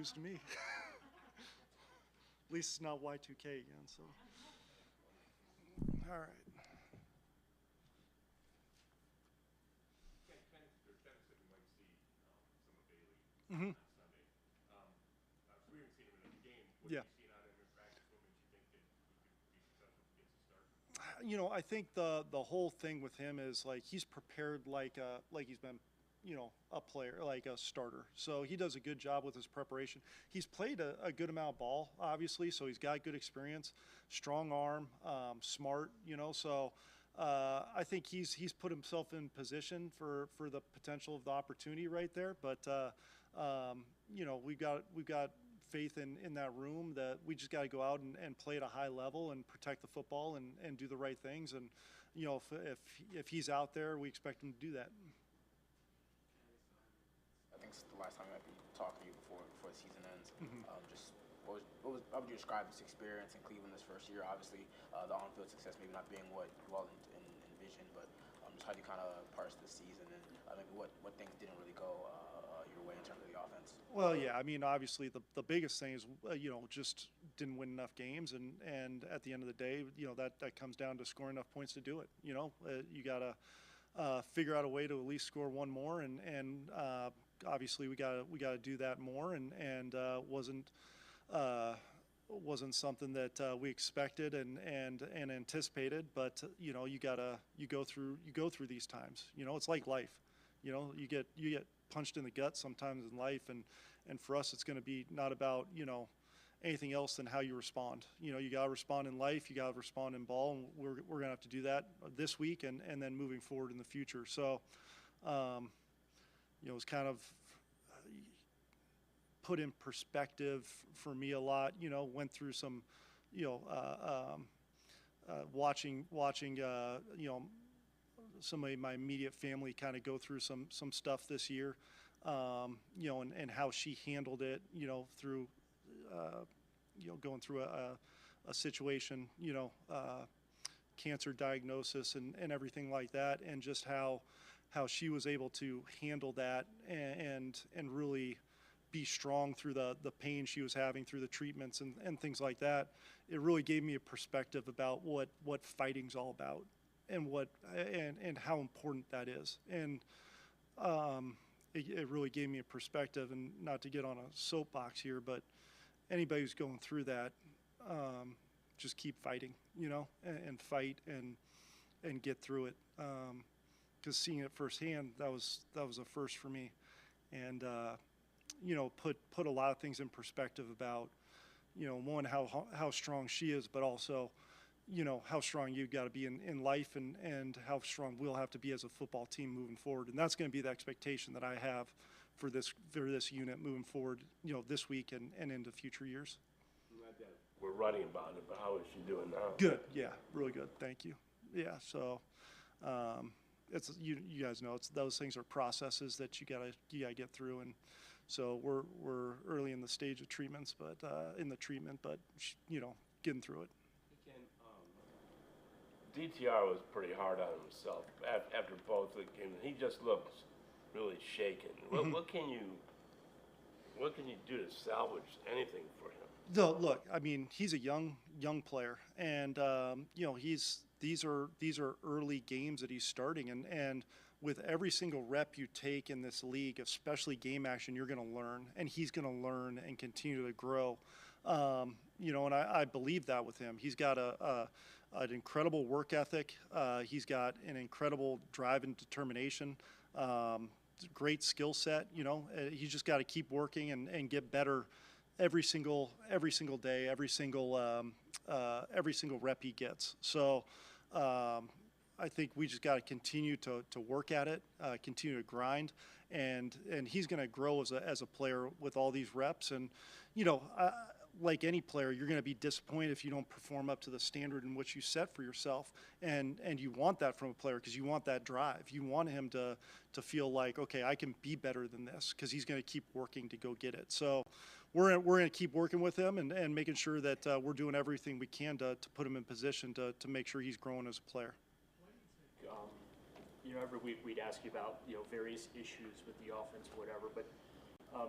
news to me. At least it's not Y2K again, so. All right. Mm-hmm. Yeah. You know, I think the whole thing with him is like he's prepared like he's been, you know, a player, like a starter. So he does a good job with his preparation. He's played a good amount of ball, obviously, so he's got good experience, strong arm, smart, you know. So I think he's put himself in position for the potential of the opportunity right there. But you know, we've got faith in that room that we just got to go out and play at a high level and protect the football and do the right things. And you know, if he's out there, we expect him to do that. I think it's the last time I might be talking to you before the season ends. Mm-hmm. Just how would you describe this experience in Cleveland this first year? Obviously, the on-field success maybe not being what you all envisioned, but just how do you kind of parse the season and maybe what things didn't really go your way in terms of the offense? Well, yeah, I mean, obviously the biggest thing is, you know, just didn't win enough games, and at the end of the day, you know, that comes down to scoring enough points to do it. You know, you gotta figure out a way to at least score one more, and obviously we gotta do that more, and wasn't something that we expected and anticipated, but you know, you go through these times. You know, it's like life. You know, you get punched in the gut sometimes in life, and for us it's going to be not about, you know, anything else than how you respond. You know, you got to respond in life, you got to respond in ball, and we're going to have to do that this week and then moving forward in the future. So you know, it's kind of put in perspective for me a lot. You know, went through some, you know, watching you know, some of my immediate family kind of go through some stuff this year, you know, and how she handled it, you know, through, you know, going through a situation, you know, cancer diagnosis and everything like that, and just how she was able to handle that and really be strong through the pain she was having through the treatments and things like that. It really gave me a perspective about what fighting's all about and and how important that is. And it really gave me a perspective, and not to get on a soapbox here, but anybody who's going through that, just keep fighting, you know, and fight and get through it. Because seeing it firsthand, that was a first for me, and you know, put a lot of things in perspective about, you know, one, how strong she is, but also, you know, how strong you've got to be in life, and how strong we'll have to be as a football team moving forward. And that's going to be the expectation that I have for this unit moving forward, you know, this week and into future years. We're writing about it, but how is she doing now? Good, yeah, really good, thank you. Yeah, so it's you guys know, it's those things are processes that you gotta get through, and so we're early in the stage of treatments, but you know, getting through it. DTR was pretty hard on himself after both the games. He just looks really shaken. Mm-hmm. What can you do to salvage anything for him? No, look, I mean, he's a young player, and you know, these are early games that he's starting, and with every single rep you take in this league, especially game action, you're going to learn, and he's going to learn and continue to grow. You know, and I believe that with him. He's got an incredible work ethic. He's got an incredible drive and determination. Great skill set. You know, he's just got to keep working and get better every single day, every single rep he gets. So I think we just got to continue to work at it, continue to grind, and he's going to grow as a player with all these reps. And you know, like any player, you're going to be disappointed if you don't perform up to the standard in which you set for yourself, and you want that from a player because you want that drive. You want him to feel like, okay, I can be better than this, because he's going to keep working to go get it. So we're going to keep working with him and making sure that we're doing everything we can to put him in position to make sure he's growing as a player. You know, every week we'd ask you about, you know, various issues with the offense or whatever, but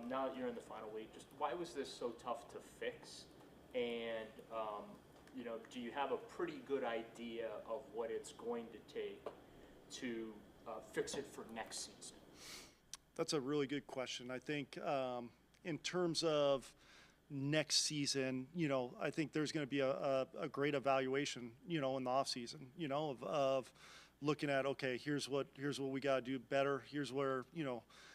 now that you're in the final week, just why was this so tough to fix? And, do you have a pretty good idea of what it's going to take to fix it for next season? That's a really good question. I think in terms of next season, I think there's going to be a great evaluation, in the offseason, of looking at, okay, here's what we got to do better. Here's where,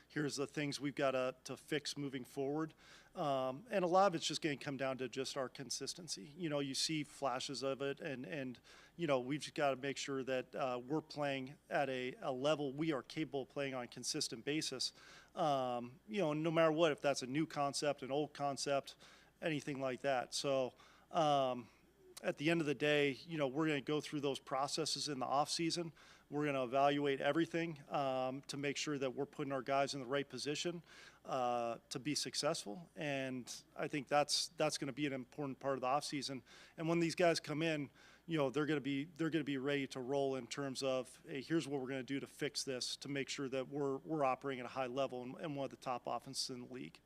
here's the things we've got to fix moving forward. And a lot of it's just going to come down to just our consistency. You see flashes of it, and we've just got to make sure that we're playing at a level we are capable of playing on a consistent basis. No matter what, if that's a new concept, an old concept, anything like that. So at the end of the day, we're going to go through those processes in the off season. We're going to evaluate everything to make sure that we're putting our guys in the right position to be successful. And I think that's going to be an important part of the off season. And when these guys come in, they're going to be ready to roll in terms of, hey, here's what we're going to do to fix this, to make sure that we're operating at a high level and one of the top offenses in the league.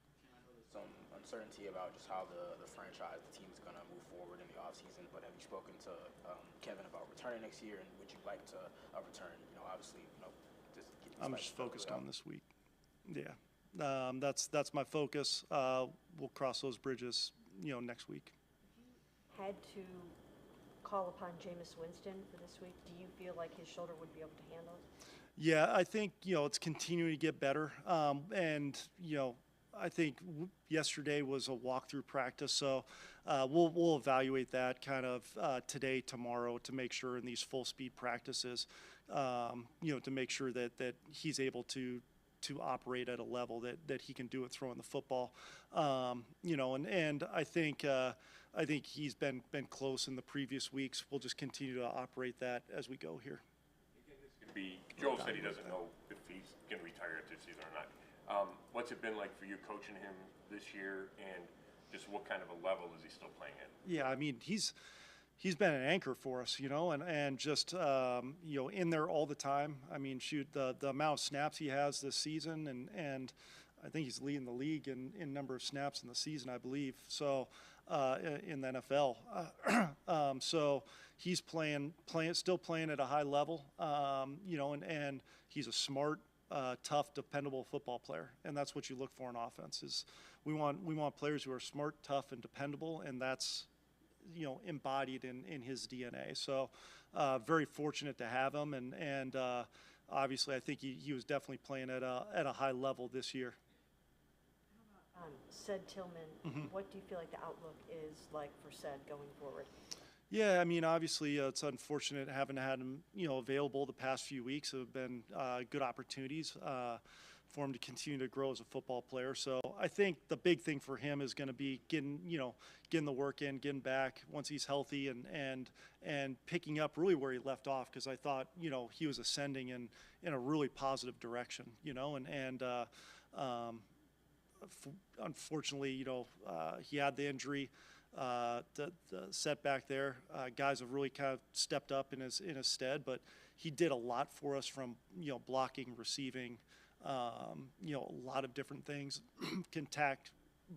Some uncertainty about just how the franchise, the team is going to move forward in the offseason, but have you spoken to Kevin about returning next year, and would you like to return? Obviously, just get I'm just focused on this week. Yeah, that's my focus. We'll cross those bridges, next week. Had to call upon Jameis Winston for this week. Do you feel like his shoulder would be able to handle it? Yeah, I think it's continuing to get better, and I think yesterday was a walkthrough practice, so we'll evaluate that kind of today, tomorrow, to make sure in these full speed practices, to make sure that he's able to operate at a level that he can do it throwing the football, and I think he's been close in the previous weeks. We'll just continue to operate that as we go here. Joel said he doesn't know if he's going to retire this season or not. What's it been like for you coaching him this year, and just what kind of a level is he still playing at? Yeah, I mean, he's been an anchor for us, and just in there all the time. I mean, shoot, the amount of snaps he has this season, and I think he's leading the league in number of snaps in the season, I believe. So in the NFL, so he's still playing at a high level, and he's a smart, tough, dependable football player, and that's what you look for in offense. Is we want players who are smart, tough, and dependable, and that's embodied in his DNA. So very fortunate to have him, and obviously I think he was definitely playing at a high level this year. Ced Tillman, what do you feel like the outlook is like for Ced going forward? Yeah, I mean, obviously it's unfortunate having had him, available the past few weeks. Have been good opportunities for him to continue to grow as a football player. So I think the big thing for him is going to be getting the work in, getting back once he's healthy, and picking up really where he left off, because I thought he was ascending in a really positive direction, and unfortunately, he had the injury. The setback there. Guys have really kind of stepped up in his stead, but he did a lot for us from blocking, receiving, a lot of different things. Can tack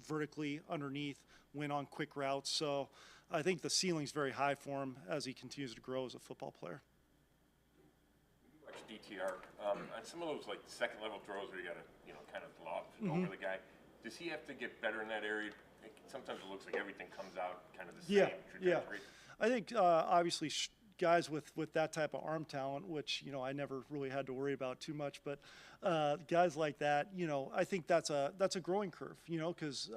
vertically underneath, win on quick routes. So I think the ceiling's very high for him as he continues to grow as a football player. Watch DTR on some of those like second level throws where you got to kind of lob over the guy. Does he have to get better in that area? Sometimes it looks like everything comes out kind of the same trajectory. Yeah. I think obviously guys with that type of arm talent, which I never really had to worry about too much, but guys like that, I think that's a growing curve, because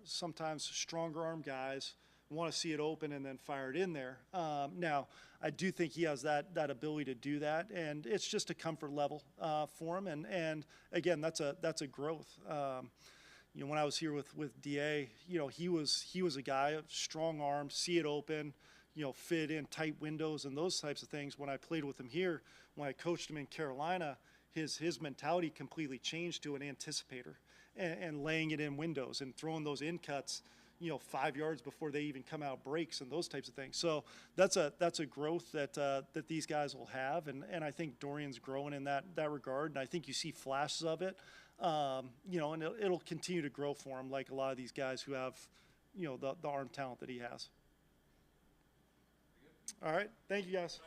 sometimes stronger arm guys want to see it open and then fire it in there. Now, I do think he has that ability to do that, and it's just a comfort level for him. And again, that's a growth. When I was here with DA, he was a guy of strong arms, see it open, fit in tight windows and those types of things. When I played with him here, when I coached him in Carolina, his mentality completely changed to an anticipator and laying it in windows and throwing those in cuts, 5 yards before they even come out breaks and those types of things. So that's a growth that these guys will have, and I think Dorian's growing in that regard, and I think you see flashes of it, and it'll continue to grow for him, like a lot of these guys who have, the arm talent that he has. All right, thank you guys.